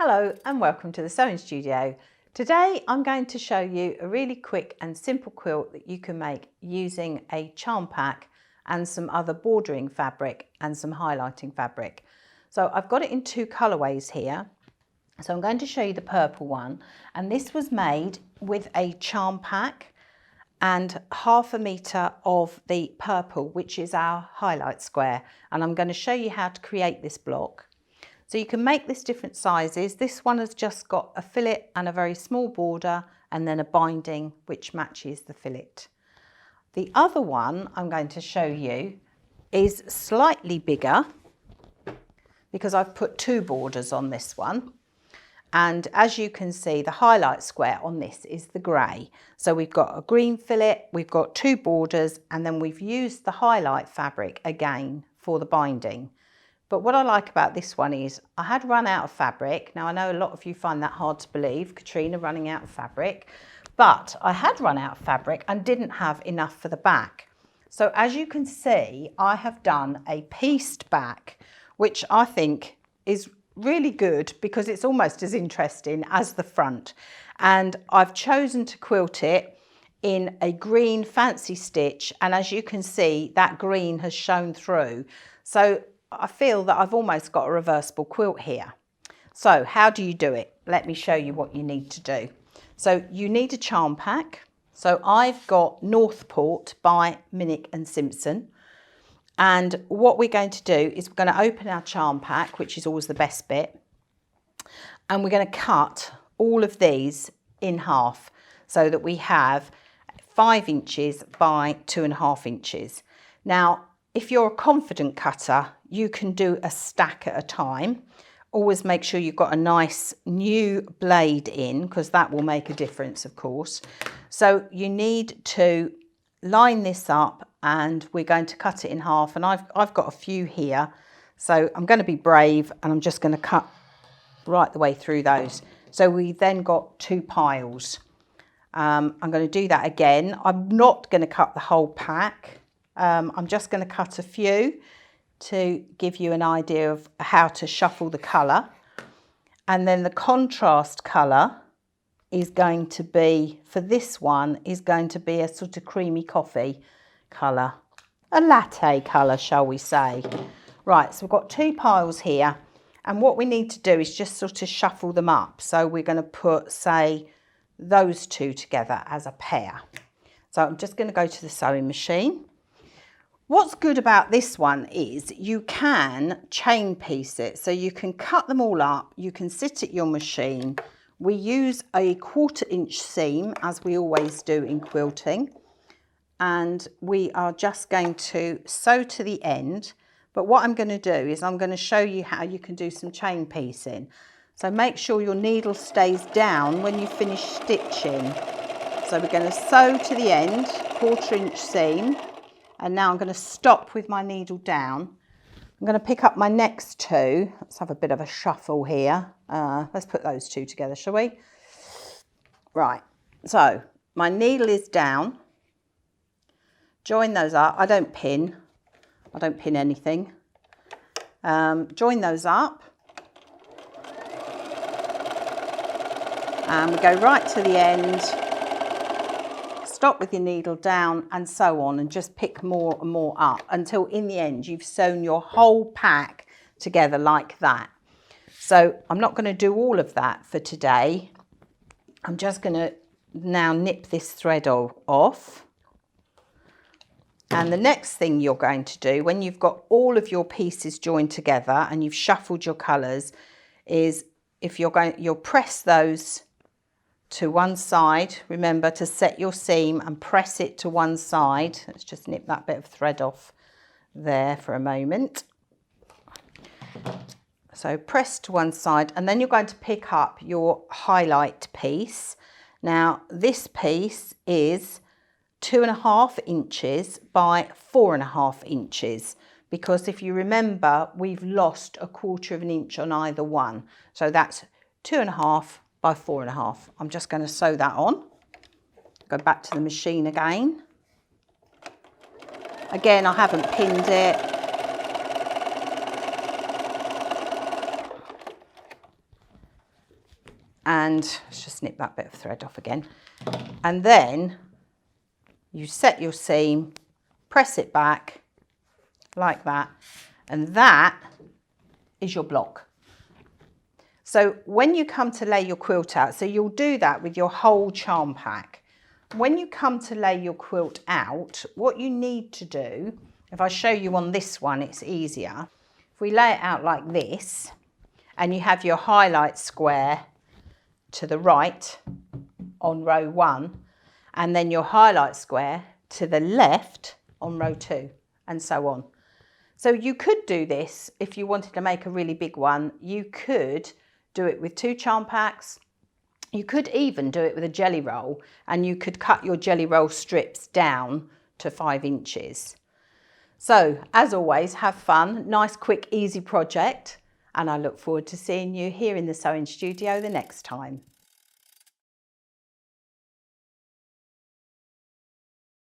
Hello and welcome to the sewing studio. Today I'm going to show you a really quick and simple quilt that you can make using a charm pack and some other bordering fabric and some highlighting fabric. So I've got it in two colourways here. So I'm going to show you the purple one, and this was made with a charm pack and 1/2 metre of the purple, which is our highlight square, and I'm going to show you how to create this block. So you can make this different sizes. This one has just got a fillet and a very small border and then a binding which matches the fillet. The other one I'm going to show you is slightly bigger because I've put two borders on this one. And as you can see, the highlight square on this is the grey. So we've got a green fillet, we've got two borders, and then we've used the highlight fabric again for the binding. But what I like about this one is I had run out of fabric. Now I know a lot of you find that hard to believe, Katrina running out of fabric, but I had run out of fabric and didn't have enough for the back. So as you can see, I have done a pieced back, which I think is really good because it's almost as interesting as the front. And I've chosen to quilt it in a green fancy stitch. And as you can see, that green has shown through. So I feel that I've almost got a reversible quilt here. So how do you do it? Let me show you what you need to do. So you need a charm pack. So I've got Northport by Minnick and Simpson. And what we're going to do is we're going to open our charm pack, which is always the best bit. And we're going to cut all of these in half so that we have 5 inches by 2.5 inches. Now, if you're a confident cutter, you can do a stack at a time. Always make sure you've got a nice new blade in, because that will make a difference, of course. So you need to line this up and we're going to cut it in half. And I've got a few here. So I'm going to be brave and I'm just going to cut right the way through those. So we then got 2 piles. I'm going to do that again. I'm not going to cut the whole pack. I'm just going to cut a few to give you an idea of how to shuffle the colour. And then the contrast colour is going to be, for this one, is going to be a sort of creamy coffee colour. A latte colour, shall we say. Right, so we've got 2 piles here. And what we need to do is just sort of shuffle them up. So we're going to put, say, those 2 together as a pair. So I'm just going to go to the sewing machine. What's good about this one is you can chain piece it. So you can cut them all up, you can sit at your machine. We use a 1/4 inch seam, as we always do in quilting. And we are just going to sew to the end. But what I'm going to do is I'm going to show you how you can do some chain piecing. So make sure your needle stays down when you finish stitching. So we're going to sew to the end, 1/4 inch seam. And now I'm going to stop with my needle down. I'm going to pick up my next 2. Let's have a bit of a shuffle here. Let's put those 2 together, shall we? Right, so my needle is down. Join those up. I don't pin anything. Join those up. And we go right to the end. Stop with your needle down and so on, and just pick more and more up until in the end you've sewn your whole pack together like that. So I'm not going to do all of that for today. I'm just going to now nip this thread off. And the next thing you're going to do when you've got all of your pieces joined together and you've shuffled your colours is you'll press those to one side. Remember to set your seam and press it to one side. Let's just nip that bit of thread off there for a moment. So press to one side, and then you're going to pick up your highlight piece. Now this piece is 2.5 inches by 4.5 inches, because if you remember, we've lost 1/4 inch on either one. So that's 2.5 by 4.5. I'm just going to sew that on. Go back to the machine again. Again, I haven't pinned it. and let's just snip that bit of thread off again. And then you set your seam, press it back like that, and that is your block. So when you come to lay your quilt out, so you'll do that with your whole charm pack. When you come to lay your quilt out, what you need to do, if I show you on this one, it's easier. If we lay it out like this, and you have your highlight square to the right on row 1, and then your highlight square to the left on row 2, and so on. So you could do this if you wanted to make a really big one. You could do it with 2 charm packs. You could even do it with a jelly roll, and you could cut your jelly roll strips down to 5 inches. So as always, have fun, nice, quick, easy project, and I look forward to seeing you here in the sewing studio the next time.